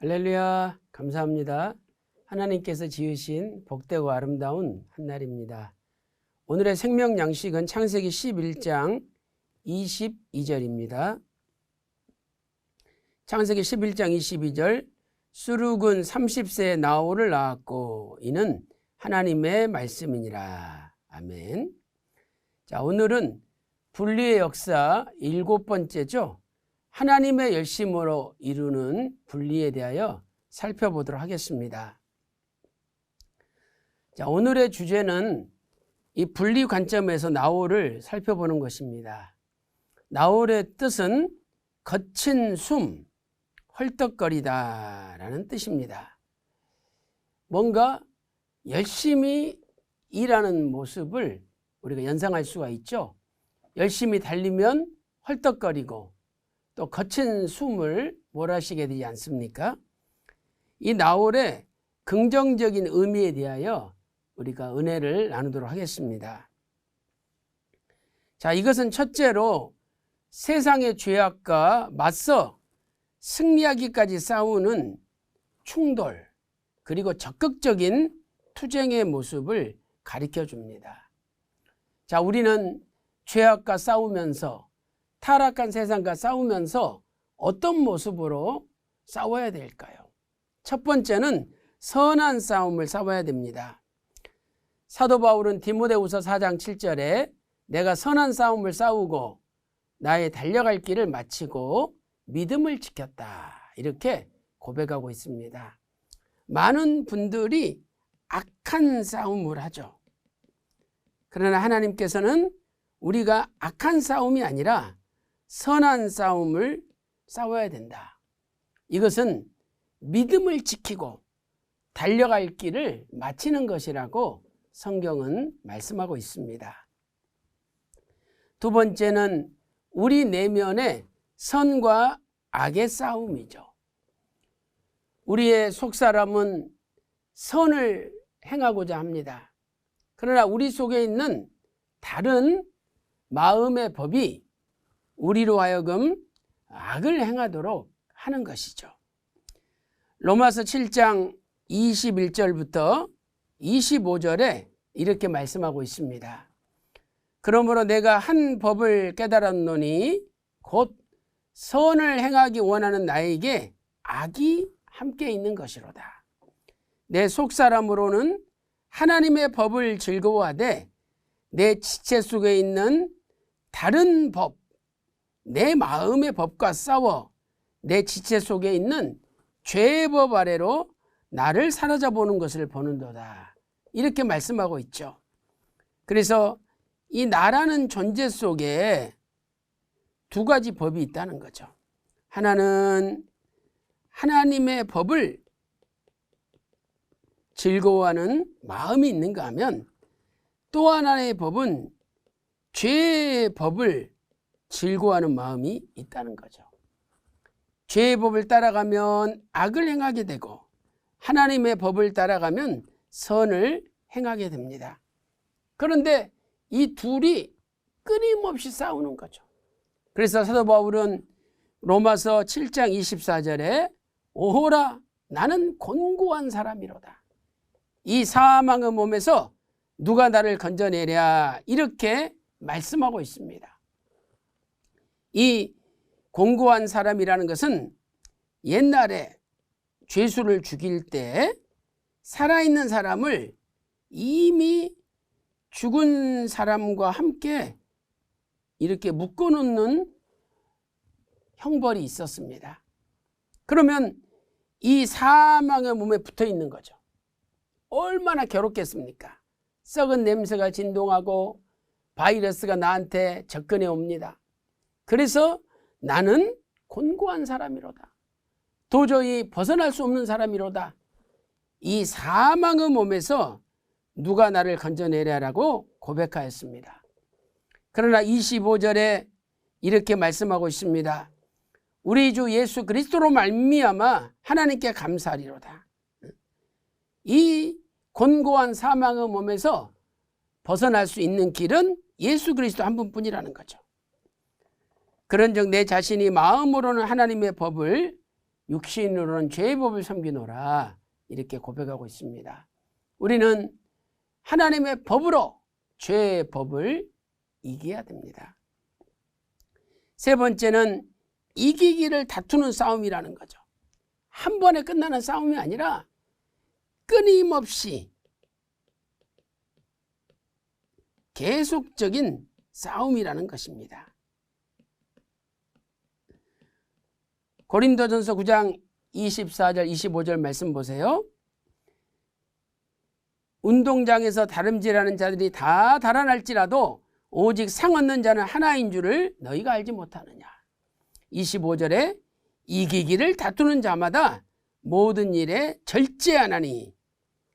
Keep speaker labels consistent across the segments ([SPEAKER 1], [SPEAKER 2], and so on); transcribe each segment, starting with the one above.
[SPEAKER 1] 할렐루야, 감사합니다. 하나님께서 지으신 복되고 아름다운 한날입니다. 오늘의 생명 양식은 창세기 11장 22절입니다. 창세기 11장 22절, 수룩은 30세에 나홀을 낳았고 이는 하나님의 말씀이니라. 아멘. 자, 오늘은 분리의 역사 7번째죠. 하나님의 열심으로 이루는 분리에 대하여 살펴보도록 하겠습니다. 자, 오늘의 주제는 이 분리 관점에서 나홀을 살펴보는 것입니다. 나홀의 뜻은 거친 숨, 헐떡거리다라는 뜻입니다. 뭔가 열심히 일하는 모습을 우리가 연상할 수가 있죠. 열심히 달리면 헐떡거리고 또 거친 숨을 몰아쉬게 되지 않습니까? 이 나홀의 긍정적인 의미에 대하여 우리가 은혜를 나누도록 하겠습니다. 자, 이것은 첫째로 세상의 죄악과 맞서 승리하기까지 싸우는 충돌, 그리고 적극적인 투쟁의 모습을 가르쳐 줍니다. 자, 우리는 죄악과 싸우면서 타락한 세상과 싸우면서 어떤 모습으로 싸워야 될까요? 첫 번째는 선한 싸움을 싸워야 됩니다. 사도 바울은 디모데후서 4장 7절에 내가 선한 싸움을 싸우고 나의 달려갈 길을 마치고 믿음을 지켰다, 이렇게 고백하고 있습니다. 많은 분들이 악한 싸움을 하죠. 그러나 하나님께서는 우리가 악한 싸움이 아니라 선한 싸움을 싸워야 된다. 이것은 믿음을 지키고 달려갈 길을 마치는 것이라고 성경은 말씀하고 있습니다. 두 번째는 우리 내면의 선과 악의 싸움이죠. 우리의 속사람은 선을 행하고자 합니다. 그러나 우리 속에 있는 다른 마음의 법이 우리로 하여금 악을 행하도록 하는 것이죠. 로마서 7장 21절부터 25절에 이렇게 말씀하고 있습니다. 그러므로 내가 한 법을 깨달았노니 곧 선을 행하기 원하는 나에게 악이 함께 있는 것이로다. 내 속사람으로는 하나님의 법을 즐거워하되 내 지체 속에 있는 다른 법, 내 마음의 법과 싸워 내 지체 속에 있는 죄의 법 아래로 나를 사로잡아 보는 것을 보는도다, 이렇게 말씀하고 있죠. 그래서 이 나라는 존재 속에 두 가지 법이 있다는 거죠. 하나는 하나님의 법을 즐거워하는 마음이 있는가 하면, 또 하나의 법은 죄의 법을 즐거워하는 마음이 있다는 거죠. 죄의 법을 따라가면 악을 행하게 되고 하나님의 법을 따라가면 선을 행하게 됩니다. 그런데 이 둘이 끊임없이 싸우는 거죠. 그래서 사도 바울은 로마서 7장 24절에 오호라 나는 곤고한 사람이로다. 이 사망의 몸에서 누가 나를 건져내랴, 이렇게 말씀하고 있습니다. 이 곤고한 사람이라는 것은 옛날에 죄수를 죽일 때 살아있는 사람을 이미 죽은 사람과 함께 이렇게 묶어놓는 형벌이 있었습니다. 그러면 이 사망의 몸에 붙어 있는 거죠. 얼마나 괴롭겠습니까? 썩은 냄새가 진동하고 바이러스가 나한테 접근해 옵니다. 그래서 나는 곤고한 사람이로다. 도저히 벗어날 수 없는 사람이로다. 이 사망의 몸에서 누가 나를 건져내랴라고 고백하였습니다. 그러나 25절에 이렇게 말씀하고 있습니다. 우리 주 예수 그리스도로 말미암아 하나님께 감사하리로다. 이 곤고한 사망의 몸에서 벗어날 수 있는 길은 예수 그리스도 한 분뿐이라는 거죠. 그런즉 내 자신이 마음으로는 하나님의 법을 육신으로는 죄의 법을 섬기노라 이렇게 고백하고 있습니다. 우리는 하나님의 법으로 죄의 법을 이겨야 됩니다. 세 번째는 이기기를 다투는 싸움이라는 거죠. 한 번에 끝나는 싸움이 아니라 끊임없이 계속적인 싸움이라는 것입니다. 고린도전서 9장 24절 25절 말씀 보세요. 운동장에서 다름질하는 자들이 다 달아날지라도 오직 상 얻는 자는 하나인 줄을 너희가 알지 못하느냐. 25절에 이기기를 다투는 자마다 모든 일에 절제하나니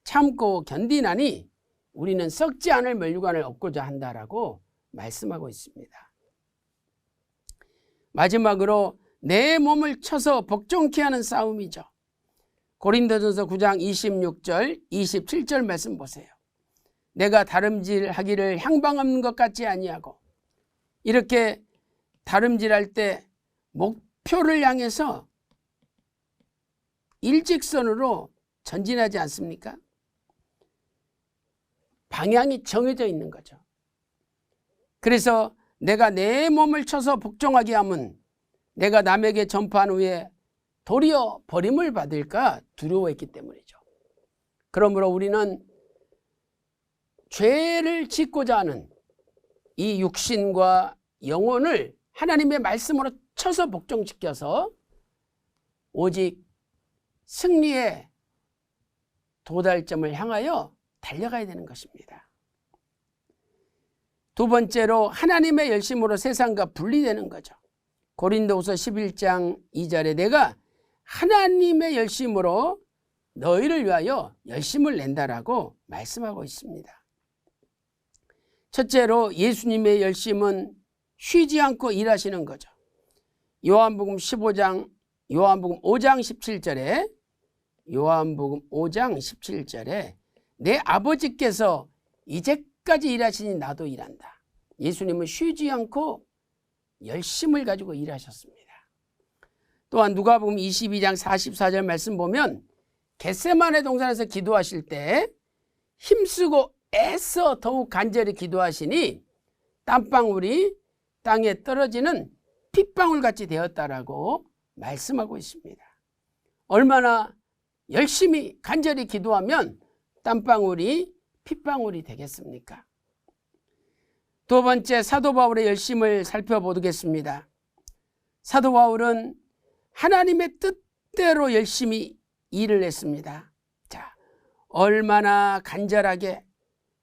[SPEAKER 1] 참고 견디나니 우리는 썩지 않을 면류관을 얻고자 한다라고 말씀하고 있습니다. 마지막으로 내 몸을 쳐서 복종케 하는 싸움이죠. 고린도전서 9장 26절 27절 말씀 보세요. 내가 다름질하기를 향방하는 것 같지 아니하고, 이렇게 다름질할 때 목표를 향해서 일직선으로 전진하지 않습니까? 방향이 정해져 있는 거죠. 그래서 내가 내 몸을 쳐서 복종하게 하면 내가 남에게 전파한 후에 도리어 버림을 받을까 두려워했기 때문이죠. 그러므로 우리는 죄를 짓고자 하는 이 육신과 영혼을 하나님의 말씀으로 쳐서 복종시켜서 오직 승리의 도달점을 향하여 달려가야 되는 것입니다. 두 번째로 하나님의 열심으로 세상과 분리되는 거죠. 고린도후서 11장 2절에 내가 하나님의 열심으로 너희를 위하여 열심을 낸다라고 말씀하고 있습니다. 첫째로 예수님의 열심은 쉬지 않고 일하시는 거죠. 요한복음 5장 17절에 내 아버지께서 이제까지 일하시니 나도 일한다. 예수님은 쉬지 않고 열심을 가지고 일하셨습니다. 또한 누가복음 22장 44절 말씀 보면 겟세마네 동산에서 기도하실 때 힘쓰고 애써 더욱 간절히 기도하시니 땀방울이 땅에 떨어지는 핏방울같이 되었다라고 말씀하고 있습니다. 얼마나 열심히 간절히 기도하면 땀방울이 핏방울이 되겠습니까? 두 번째, 사도 바울의 열심을 살펴보겠습니다. 사도 바울은 하나님의 뜻대로 열심히 일을 했습니다. 자, 얼마나 간절하게,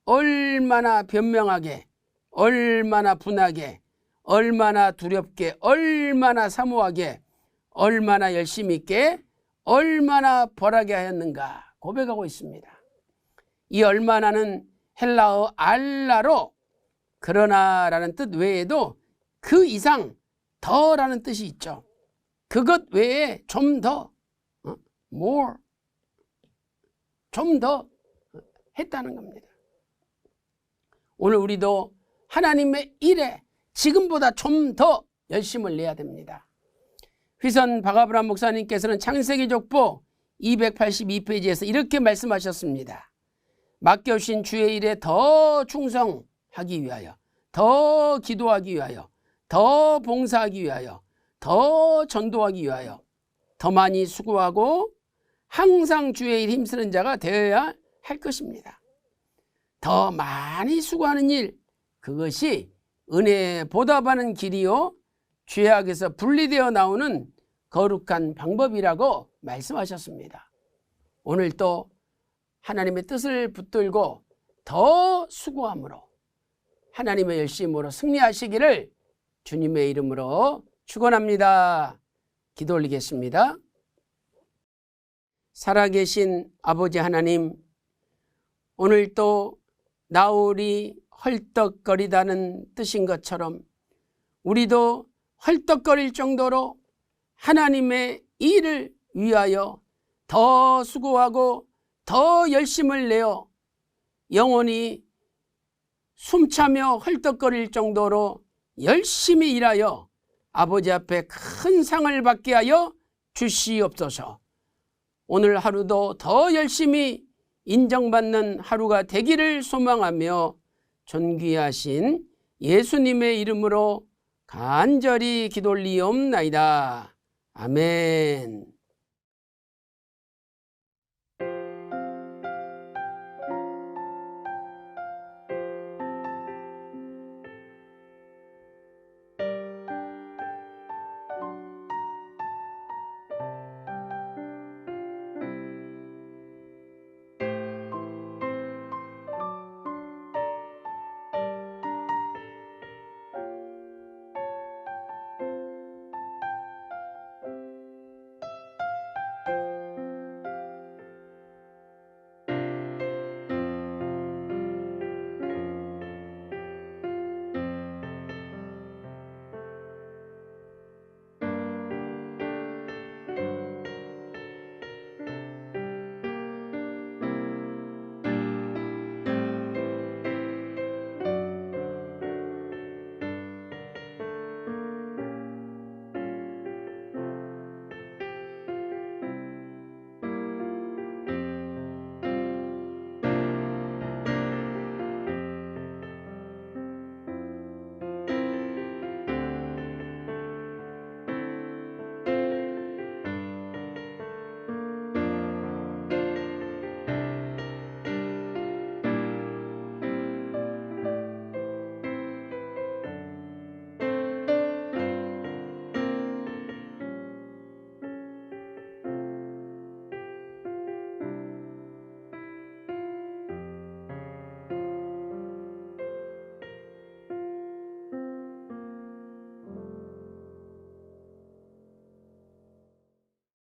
[SPEAKER 1] 얼마나 변명하게, 얼마나 분하게, 얼마나 두렵게, 얼마나 사모하게, 얼마나 열심히 있게, 얼마나 벌하게 하였는가 고백하고 있습니다. 이 얼마나는 헬라어 알라로 그러나라는 뜻 외에도 그 이상 더라는 뜻이 있죠. 그것 외에 좀 더, more, 좀 더 했다는 겁니다. 오늘 우리도 하나님의 일에 지금보다 좀 더 열심을 내야 됩니다. 휘선 박아브람 목사님께서는 창세기 족보 282페이지에서 이렇게 말씀하셨습니다. 맡겨주신 주의 일에 더 충성하기 위하여, 더 기도하기 위하여, 더 봉사하기 위하여, 더 전도하기 위하여 더 많이 수고하고 항상 주의 일 힘쓰는 자가 되어야 할 것입니다. 더 많이 수고하는 일, 그것이 은혜에 보답하는 길이요 죄악에서 분리되어 나오는 거룩한 방법이라고 말씀하셨습니다. 오늘 또 하나님의 뜻을 붙들고 더 수고함으로 하나님의 열심으로 승리하시기를 주님의 이름으로 축원합니다. 기도 올리겠습니다. 살아계신 아버지 하나님, 오늘 또 나홀이 헐떡거리다는 뜻인 것처럼 우리도 헐떡거릴 정도로 하나님의 일을 위하여 더 수고하고 더 열심을 내어 영원히 숨차며 헐떡거릴 정도로 열심히 일하여 아버지 앞에 큰 상을 받게 하여 주시옵소서. 오늘 하루도 더 열심히 인정받는 하루가 되기를 소망하며 존귀하신 예수님의 이름으로 간절히 기도 올리옵나이다. 아멘.